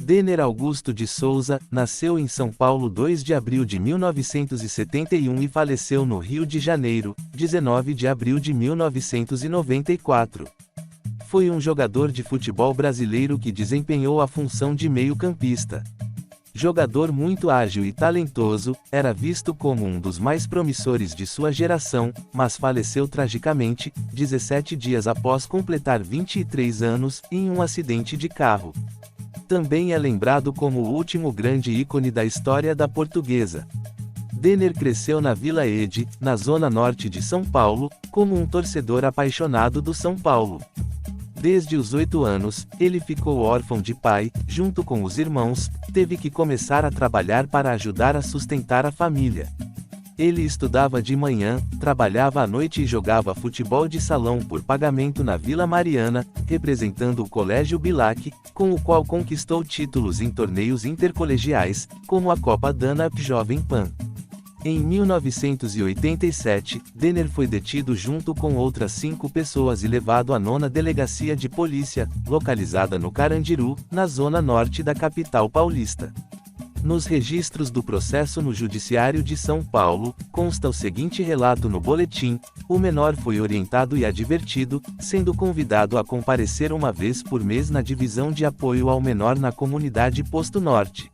Denner Augusto de Souza, nasceu em São Paulo 2 de abril de 1971 e faleceu no Rio de Janeiro, 19 de abril de 1994. Foi um jogador de futebol brasileiro que desempenhou a função de meio-campista. Jogador muito ágil e talentoso, era visto como um dos mais promissores de sua geração, mas faleceu tragicamente, 17 dias após completar 23 anos, em um acidente de carro. Também é lembrado como o último grande ícone da história da Portuguesa. Denner cresceu na Vila Ede, na zona norte de São Paulo, como um torcedor apaixonado do São Paulo. Desde os 8 anos, ele ficou órfão de pai, junto com os irmãos, teve que começar a trabalhar para ajudar a sustentar a família. Ele estudava de manhã, trabalhava à noite e jogava futebol de salão por pagamento na Vila Mariana, representando o Colégio Bilac, com o qual conquistou títulos em torneios intercolegiais, como a Copa Dana Jovem Pan. Em 1987, Denner foi detido junto com outras 5 pessoas e levado à 9ª Delegacia de Polícia, localizada no Carandiru, na zona norte da capital paulista. Nos registros do processo no Judiciário de São Paulo, consta o seguinte relato no boletim: o menor foi orientado e advertido, sendo convidado a comparecer uma vez por mês na Divisão de Apoio ao Menor na comunidade Posto Norte.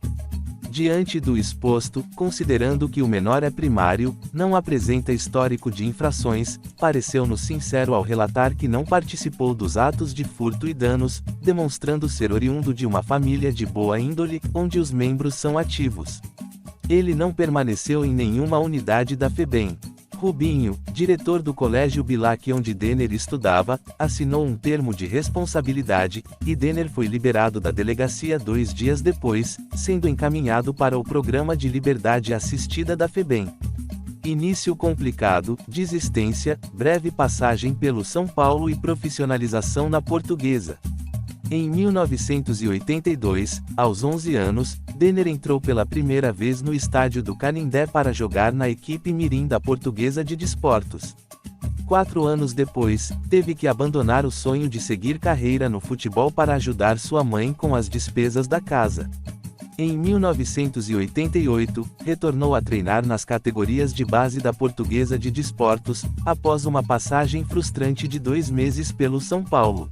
Diante do exposto, considerando que o menor é primário, não apresenta histórico de infrações, pareceu-nos sincero ao relatar que não participou dos atos de furto e danos, demonstrando ser oriundo de uma família de boa índole, onde os membros são ativos. Ele não permaneceu em nenhuma unidade da FEBEM. Rubinho, diretor do Colégio Bilac onde Denner estudava, assinou um termo de responsabilidade, e Denner foi liberado da delegacia 2 dias depois, sendo encaminhado para o Programa de Liberdade Assistida da FEBEM. Início complicado, desistência, breve passagem pelo São Paulo e profissionalização na Portuguesa. Em 1982, aos 11 anos, Denner entrou pela primeira vez no estádio do Canindé para jogar na equipe mirim da Portuguesa de Desportos. 4 anos depois, teve que abandonar o sonho de seguir carreira no futebol para ajudar sua mãe com as despesas da casa. Em 1988, retornou a treinar nas categorias de base da Portuguesa de Desportos, após uma passagem frustrante de 2 meses pelo São Paulo.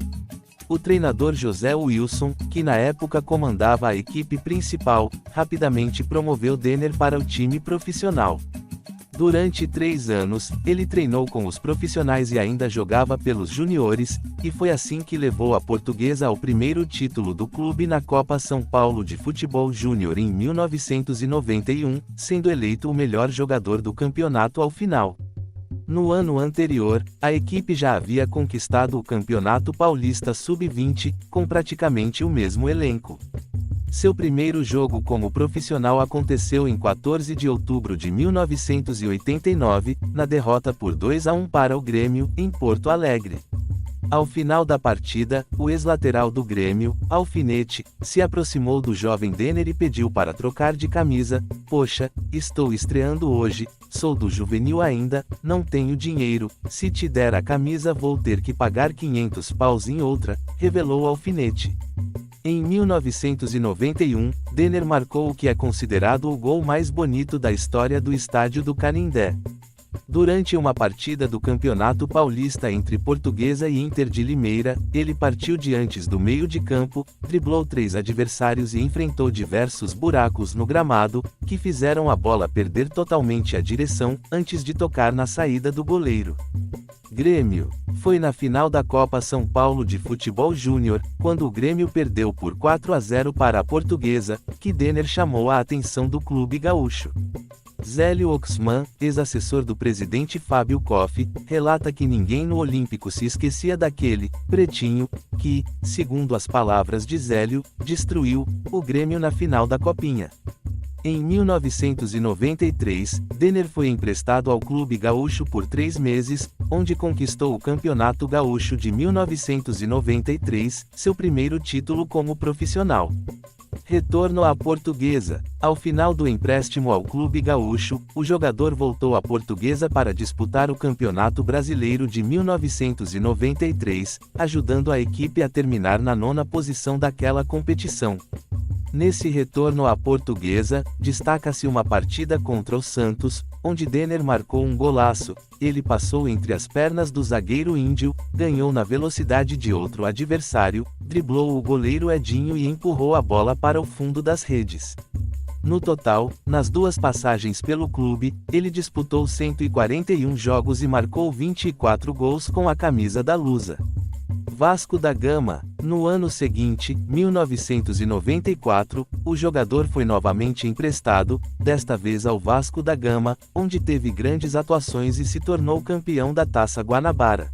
O treinador José Wilson, que na época comandava a equipe principal, rapidamente promoveu Denner para o time profissional. Durante 3 anos, ele treinou com os profissionais e ainda jogava pelos juniores, e foi assim que levou a Portuguesa ao primeiro título do clube na Copa São Paulo de Futebol Júnior em 1991, sendo eleito o melhor jogador do campeonato ao final. No ano anterior, a equipe já havia conquistado o Campeonato Paulista Sub-20, com praticamente o mesmo elenco. Seu primeiro jogo como profissional aconteceu em 14 de outubro de 1989, na derrota por 2-1 para o Grêmio, em Porto Alegre. Ao final da partida, o ex-lateral do Grêmio, Alfinete, se aproximou do jovem Denner e pediu para trocar de camisa. "Poxa, estou estreando hoje, sou do juvenil ainda, não tenho dinheiro, se te der a camisa vou ter que pagar 500 paus em outra", revelou Alfinete. Em 1991, Denner marcou o que é considerado o gol mais bonito da história do estádio do Canindé. Durante uma partida do Campeonato Paulista entre Portuguesa e Inter de Limeira, ele partiu de antes do meio de campo, driblou 3 adversários e enfrentou diversos buracos no gramado, que fizeram a bola perder totalmente a direção, antes de tocar na saída do goleiro. Grêmio. Foi na final da Copa São Paulo de Futebol Júnior, quando o Grêmio perdeu por 4-0 para a Portuguesa, que Denner chamou a atenção do clube gaúcho. Zélio Oxman, ex-assessor do presidente Fábio Koff, relata que ninguém no Olímpico se esquecia daquele "pretinho", que, segundo as palavras de Zélio, destruiu o Grêmio na final da Copinha. Em 1993, Denner foi emprestado ao clube gaúcho por 3 meses, onde conquistou o Campeonato Gaúcho de 1993, seu primeiro título como profissional. Retorno à Portuguesa. Ao final do empréstimo ao clube gaúcho, o jogador voltou à Portuguesa para disputar o Campeonato Brasileiro de 1993, ajudando a equipe a terminar na 9ª posição daquela competição. Nesse retorno à Portuguesa, destaca-se uma partida contra o Santos, onde Denner marcou um golaço. Ele passou entre as pernas do zagueiro índio, ganhou na velocidade de outro adversário, driblou o goleiro Edinho e empurrou a bola para o fundo das redes. No total, nas duas passagens pelo clube, ele disputou 141 jogos e marcou 24 gols com a camisa da Lusa. Vasco da Gama. No ano seguinte, 1994, o jogador foi novamente emprestado, desta vez ao Vasco da Gama, onde teve grandes atuações e se tornou campeão da Taça Guanabara.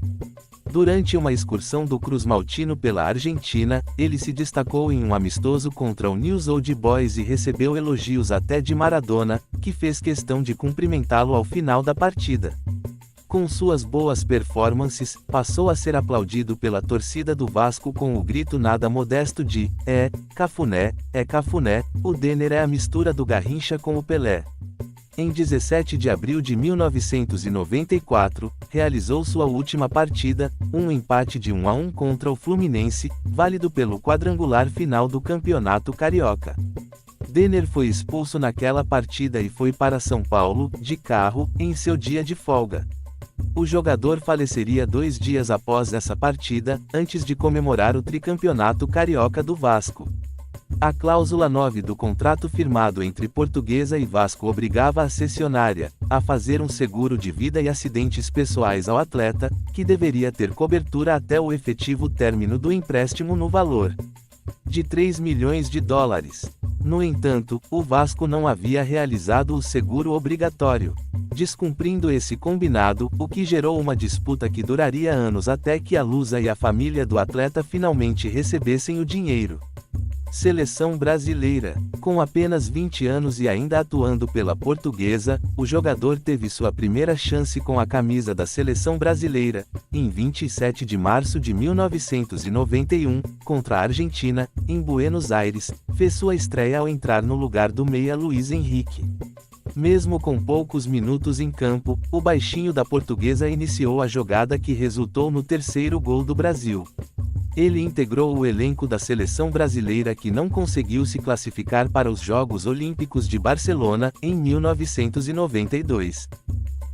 Durante uma excursão do Cruz Maltino pela Argentina, ele se destacou em um amistoso contra o Newell's Old Boys e recebeu elogios até de Maradona, que fez questão de cumprimentá-lo ao final da partida. Com suas boas performances, passou a ser aplaudido pela torcida do Vasco com o grito nada modesto de Cafuné, o Denner é a mistura do Garrincha com o Pelé. Em 17 de abril de 1994, realizou sua última partida, um empate de 1-1 contra o Fluminense, válido pelo quadrangular final do Campeonato Carioca. Denner foi expulso naquela partida e foi para São Paulo, de carro, em seu dia de folga. O jogador faleceria 2 dias após essa partida, antes de comemorar o tricampeonato carioca do Vasco. A cláusula 9 do contrato firmado entre Portuguesa e Vasco obrigava a cessionária a fazer um seguro de vida e acidentes pessoais ao atleta, que deveria ter cobertura até o efetivo término do empréstimo no valor de 3 milhões de dólares. No entanto, o Vasco não havia realizado o seguro obrigatório, descumprindo esse combinado, o que gerou uma disputa que duraria anos até que a Lusa e a família do atleta finalmente recebessem o dinheiro. Seleção brasileira. Com apenas 20 anos e ainda atuando pela Portuguesa, o jogador teve sua primeira chance com a camisa da seleção brasileira, em 27 de março de 1991, contra a Argentina, em Buenos Aires, fez sua estreia ao entrar no lugar do meia Luiz Henrique. Mesmo com poucos minutos em campo, o baixinho da Portuguesa iniciou a jogada que resultou no terceiro gol do Brasil. Ele integrou o elenco da seleção brasileira que não conseguiu se classificar para os Jogos Olímpicos de Barcelona, em 1992.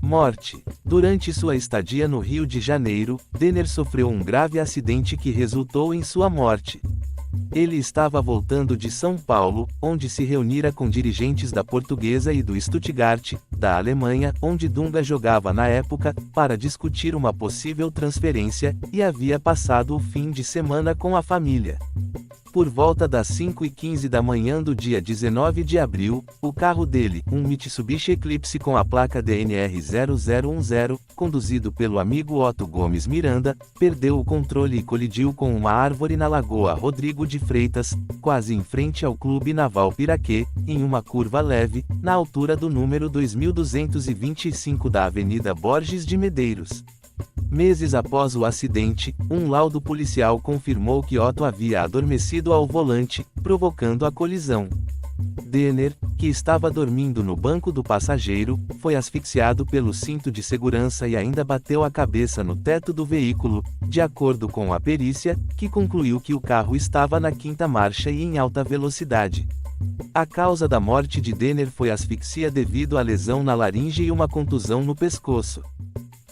Morte. Durante sua estadia no Rio de Janeiro, Denner sofreu um grave acidente que resultou em sua morte. Ele estava voltando de São Paulo, onde se reunira com dirigentes da Portuguesa e do Stuttgart, da Alemanha, onde Dunga jogava na época, para discutir uma possível transferência, e havia passado o fim de semana com a família. Por volta das 5h15 da manhã do dia 19 de abril, o carro dele, um Mitsubishi Eclipse com a placa DNR 0010, conduzido pelo amigo Otto Gomes Miranda, perdeu o controle e colidiu com uma árvore na Lagoa Rodrigo de Freitas, quase em frente ao Clube Naval Piraquê, em uma curva leve, na altura do número 2225 da Avenida Borges de Medeiros. Meses após o acidente, um laudo policial confirmou que Otto havia adormecido ao volante, provocando a colisão. Denner, que estava dormindo no banco do passageiro, foi asfixiado pelo cinto de segurança e ainda bateu a cabeça no teto do veículo, de acordo com a perícia, que concluiu que o carro estava na quinta marcha e em alta velocidade. A causa da morte de Denner foi asfixia devido à lesão na laringe e uma contusão no pescoço.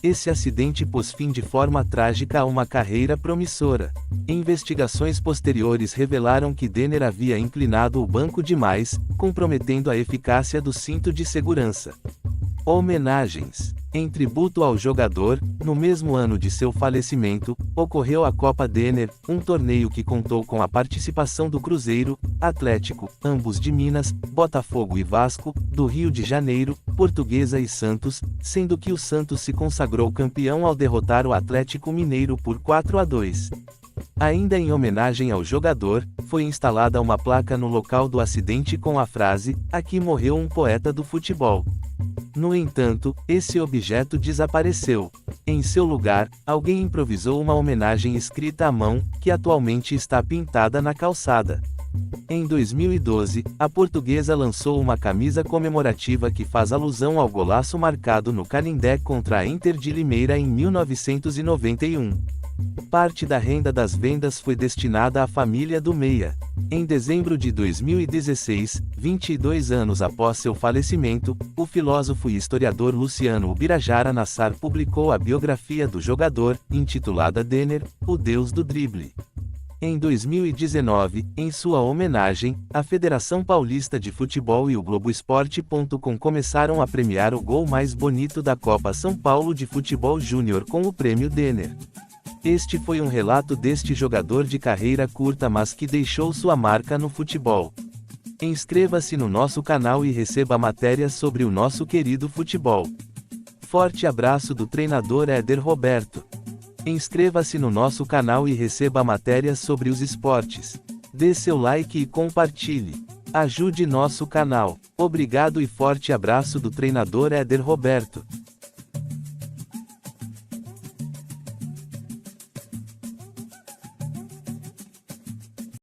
Esse acidente pôs fim de forma trágica a uma carreira promissora. Investigações posteriores revelaram que Denner havia inclinado o banco demais, comprometendo a eficácia do cinto de segurança. Homenagens. Em tributo ao jogador, no mesmo ano de seu falecimento, ocorreu a Copa Denner, um torneio que contou com a participação do Cruzeiro, Atlético, ambos de Minas, Botafogo e Vasco, do Rio de Janeiro, Portuguesa e Santos, sendo que o Santos se consagrou campeão ao derrotar o Atlético Mineiro por 4-2. Ainda em homenagem ao jogador, foi instalada uma placa no local do acidente com a frase: "Aqui morreu um poeta do futebol". No entanto, esse objeto desapareceu. Em seu lugar, alguém improvisou uma homenagem escrita à mão, que atualmente está pintada na calçada. Em 2012, a Portuguesa lançou uma camisa comemorativa que faz alusão ao golaço marcado no Canindé contra a Inter de Limeira em 1991. Parte da renda das vendas foi destinada à família do Meia. Em dezembro de 2016, 22 anos após seu falecimento, o filósofo e historiador Luciano Ubirajara Nassar publicou a biografia do jogador, intitulada Denner, o Deus do Drible. Em 2019, em sua homenagem, a Federação Paulista de Futebol e o Globoesporte.com começaram a premiar o gol mais bonito da Copa São Paulo de Futebol Júnior com o prêmio Denner. Este foi um relato deste jogador de carreira curta mas que deixou sua marca no futebol. Inscreva-se no nosso canal e receba matérias sobre o nosso querido futebol. Forte abraço do treinador Éder Roberto. Inscreva-se no nosso canal e receba matérias sobre os esportes. Dê seu like e compartilhe. Ajude nosso canal. Obrigado e forte abraço do treinador Éder Roberto.